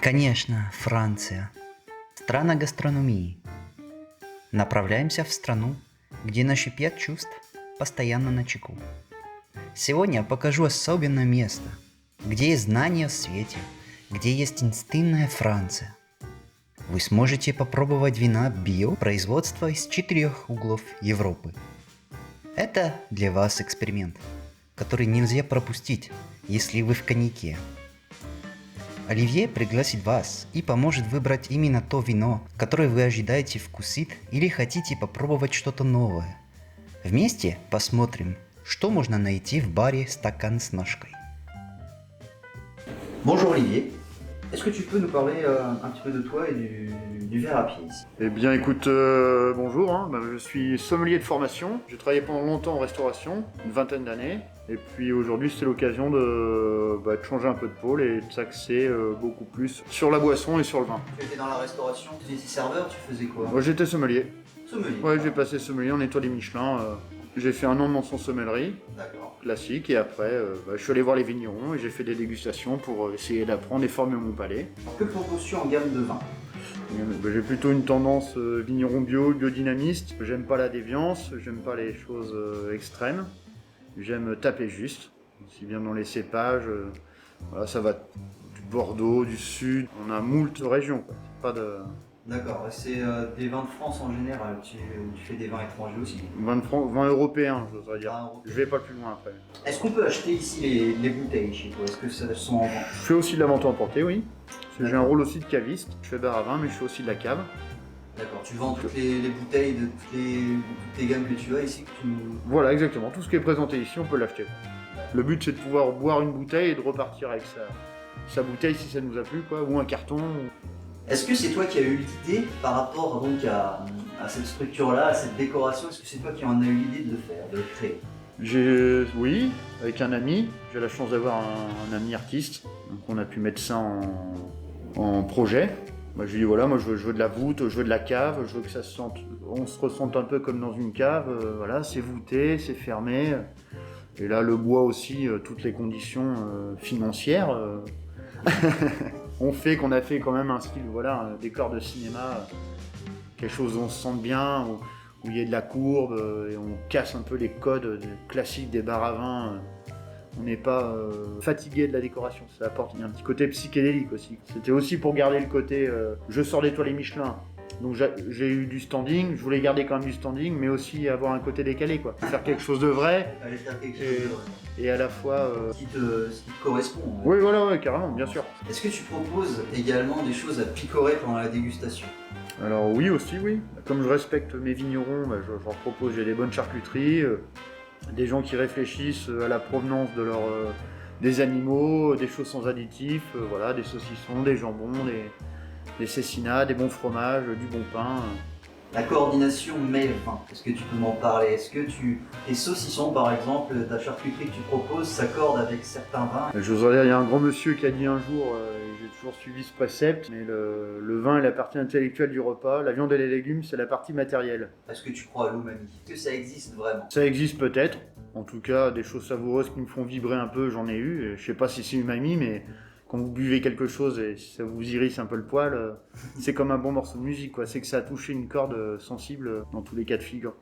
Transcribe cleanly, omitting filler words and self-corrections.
Конечно, Франция. Страна гастрономии. Направляемся в страну, где наши 5 чувств постоянно начеку. Сегодня покажу особенное место, где есть знания в свете, где есть инстинктная Франция. Вы сможете попробовать вина биопроизводства из 4 углов Европы. Это для вас эксперимент, который нельзя пропустить, если вы в коньяке. Оливье пригласит вас и поможет выбрать именно то вино, которое вы ожидаете вкусить или хотите попробовать что-то новое. Вместе посмотрим, что можно найти в баре «Стакан с ножкой». Bonjour Olivier, est-ce que tu peux nous parler un petit peu de toi et du verre à pied ici? Eh bien écoute, bonjour, je suis sommelier de formation, j'ai travaillé pendant longtemps en restauration, une vingtaine d'années, et puis aujourd'hui c'était l'occasion de changer un peu de pôle et de s'axer beaucoup plus sur la boisson et sur le vin. Tu étais dans la restauration, tu étais serveur, tu faisais quoi? Moi j'étais sommelier. Sommelier. Ouais, j'ai passé sommelier en étoile Michelin, j'ai fait un an de mention sommellerie, D'accord. classique, et après je suis allé voir les vignerons et j'ai fait des dégustations pour essayer d'apprendre et former mon palais. Que proposes-tu en gamme de vin? J'ai plutôt une tendance vigneron bio, biodynamiste. J'aime pas la déviance, j'aime pas les choses extrêmes. J'aime taper juste, aussi bien dans les cépages. Voilà, ça va du Bordeaux, du Sud. On a moult régions, quoi. Pas de... D'accord, c'est des vins de France en général, tu fais des vins étrangers aussi. Vin européen, j'oserais dire. Vin européen. Je vais pas plus loin après. Est-ce qu'on peut acheter ici les bouteilles chez toi? Est-ce que ça sont en vente? Je fais aussi de la vente à emporter, oui. J'ai un rôle aussi de caviste. Je fais bar à vin, mais je fais aussi de la cave. D'accord, tu vends toutes les bouteilles de toutes les gammes que tu as ici que tu... Voilà, exactement. Tout ce qui est présenté ici, on peut l'acheter. Le but, c'est de pouvoir boire une bouteille et de repartir avec sa bouteille si ça nous a plu, quoi, ou un carton. Est-ce que c'est toi qui as eu l'idée par rapport donc à cette structure-là, à cette décoration? Est-ce que c'est toi qui en as eu l'idée de le faire, de le créer? Oui, avec un ami. J'ai la chance d'avoir un ami artiste. Donc on a pu mettre ça en projet. Moi, je lui dis voilà, moi je veux de la voûte, je veux de la cave, je veux que ça se sente, on se ressente un peu comme dans une cave. Voilà, c'est voûté, c'est fermé. Et là, le bois aussi, toutes les conditions financières ont fait qu'on a fait quand même un style, voilà, un décor de cinéma, quelque chose où on se sente bien, où il y a de la courbe et on casse un peu les codes classiques des bars à vin. On n'est pas fatigué de la décoration, ça apporte un petit côté psychédélique aussi. C'était aussi pour garder le côté je sors d'étoiles Michelin, donc j'ai eu du standing, je voulais garder quand même du standing, mais aussi avoir un côté décalé, quoi. Faire quelque chose de vrai, Aller faire quelque chose de vrai. et à la fois... Ce qui te correspond. Oui, voilà, ouais, carrément, bien sûr. Est-ce que tu proposes également des choses à picorer pendant la dégustation? Alors oui aussi, oui. Comme je respecte mes vignerons, je leur propose, j'ai des bonnes charcuteries, des gens qui réfléchissent à la provenance de des animaux, des choses sans additifs, voilà, des saucissons, des jambons, des cécinats, des bons fromages, du bon pain. La coordination mets-vin, est-ce que tu peux m'en parler? Est-ce que tes saucissons par exemple, ta charcuterie que tu proposes s'accorde avec certains vins? J'oserais dire, il y a un grand monsieur qui a dit un jour, j'ai toujours suivi ce précepte, mais le vin est la partie intellectuelle du repas, la viande et les légumes c'est la partie matérielle. Est-ce que tu crois à l'umami? Est-ce que ça existe vraiment? Ça existe peut-être, en tout cas des choses savoureuses qui me font vibrer un peu, j'en ai eu, et je sais pas si c'est umami, mais quand vous buvez quelque chose et ça vous irrisse un peu le poil, c'est comme un bon morceau de musique, quoi. C'est que ça a touché une corde sensible dans tous les cas de figure.